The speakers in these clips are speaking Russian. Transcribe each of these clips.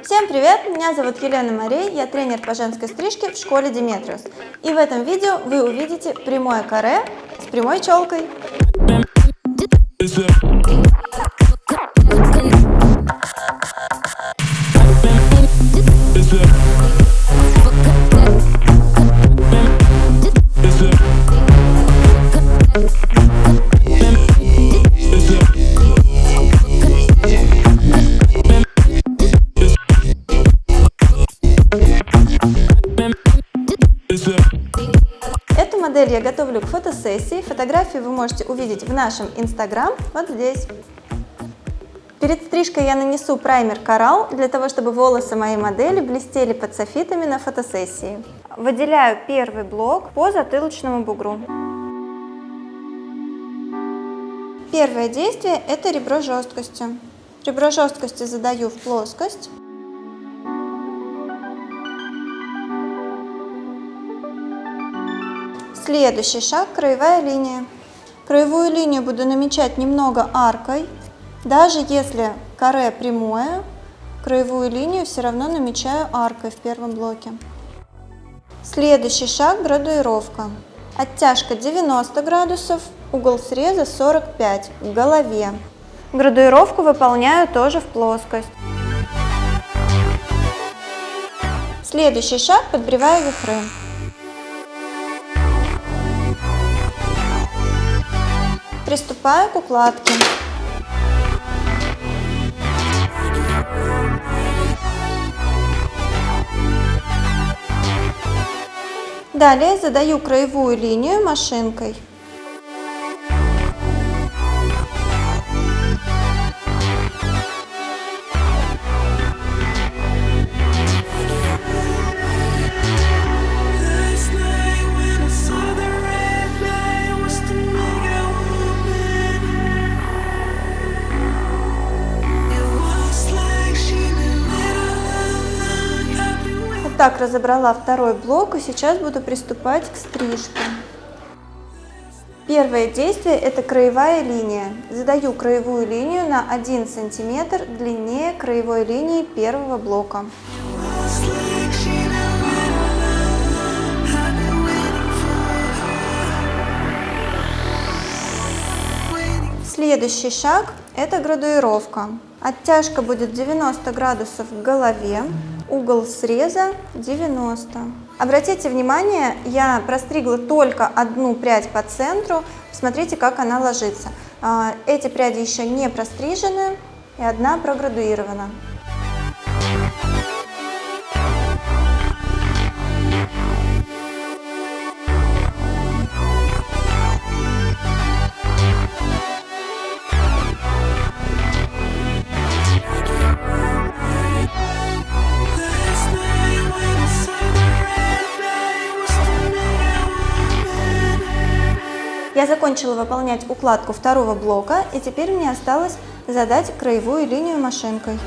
Всем привет! Меня зовут Елена Марей, я тренер по женской стрижке в школе Диметриус. И в этом видео вы увидите прямое каре с прямой челкой. Эту модель я готовлю к фотосессии. Фотографии вы можете увидеть в нашем Instagram вот здесь. Перед стрижкой я нанесу праймер Коралл, для того, чтобы волосы моей модели блестели под софитами на фотосессии. Выделяю первый блок по затылочному бугру. Первое действие – это ребро жесткости. Ребро жесткости задаю в плоскость. Следующий шаг – краевая линия. Краевую линию буду намечать немного аркой. Даже если каре прямое, краевую линию все равно намечаю аркой в первом блоке. Следующий шаг – градуировка. Оттяжка 90 градусов, угол среза 45 к голове. Градуировку выполняю тоже в плоскость. Следующий шаг – подбриваю вихры. Приступаю к укладке. Далее задаю краевую линию машинкой. Так, разобрала второй блок, и сейчас буду приступать к стрижке. Первое действие – это краевая линия. Задаю краевую линию на 1 см длиннее краевой линии первого блока. Следующий шаг – это градуировка. Оттяжка будет 90 градусов к голове. Угол среза 90. Обратите внимание, я простригла только одну прядь по центру. Смотрите, как она ложится. Эти пряди еще не прострижены, и одна проградуирована. Я закончила выполнять укладку второго блока, и теперь мне осталось задать краевую линию машинкой.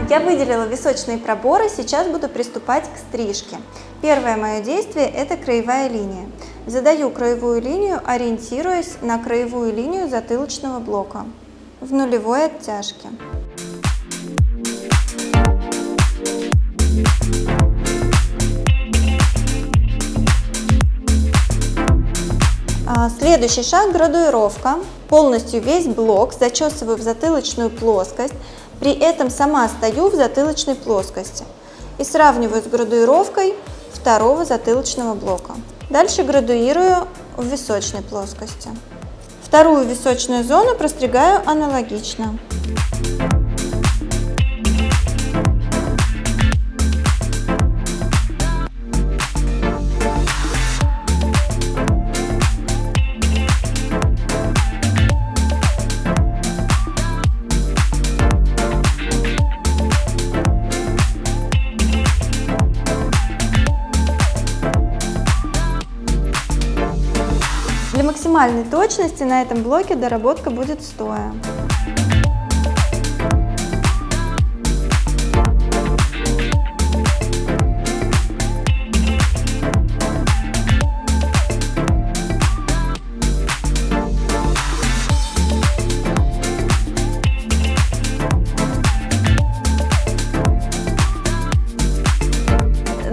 Я выделила височные проборы, сейчас буду приступать к стрижке. Первое мое действие – это краевая линия. Задаю краевую линию, ориентируясь на краевую линию затылочного блока в нулевой оттяжке. Следующий шаг – градуировка. Полностью весь блок зачесываю в затылочную плоскость, при этом сама стою в затылочной плоскости и сравниваю с градуировкой второго затылочного блока. Дальше градуирую в височной плоскости. Вторую височную зону простригаю аналогично. Для максимальной точности на этом блоке доработка будет стоя.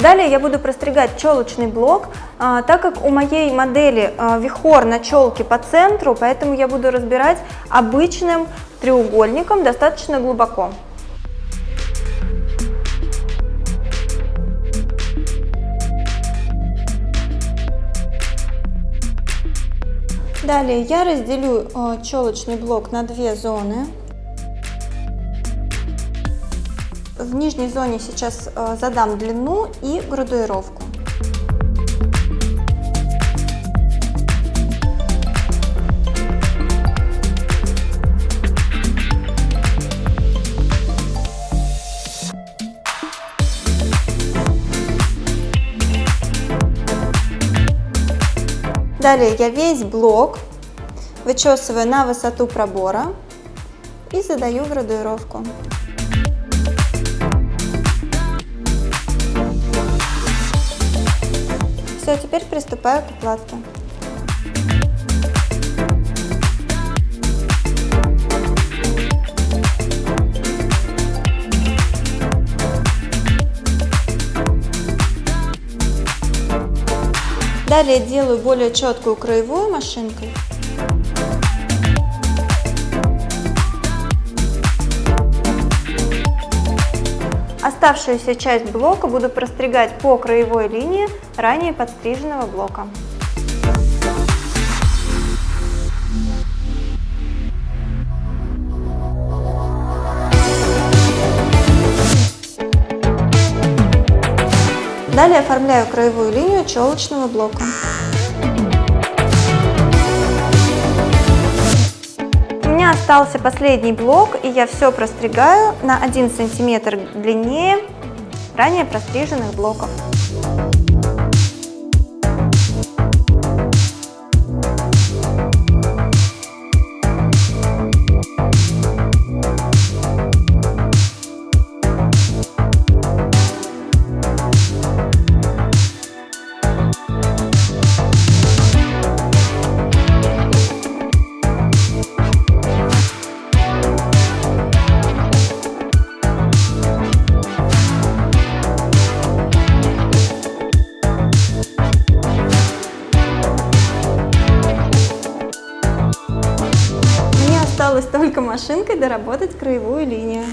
Далее я буду простригать челочный блок, так как у моей модели вихор на челке по центру, поэтому я буду разбирать обычным треугольником достаточно глубоко. Далее я разделю челочный блок на две зоны. В нижней зоне сейчас задам длину и градуировку. Далее я весь блок вычесываю на высоту пробора и задаю градуировку. Все, теперь приступаю к укладке. Далее делаю более четкую краевую машинкой. Оставшуюся часть блока буду простригать по краевой линии ранее подстриженного блока. Далее оформляю краевую линию челочного блока. У меня остался последний блок, и я все простригаю на 1 сантиметр длиннее ранее простриженных блоков. Осталось только машинкой доработать краевую линию.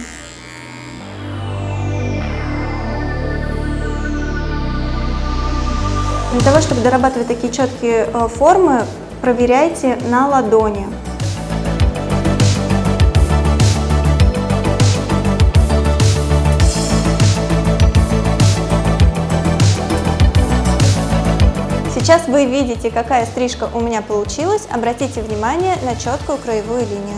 Для того, чтобы дорабатывать такие четкие формы, проверяйте на ладони. Сейчас вы видите, какая стрижка у меня получилась. Обратите внимание на четкую краевую линию.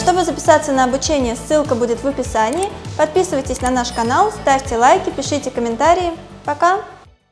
Чтобы записаться на обучение, ссылка будет в описании. Подписывайтесь на наш канал, ставьте лайки, пишите комментарии. Пока!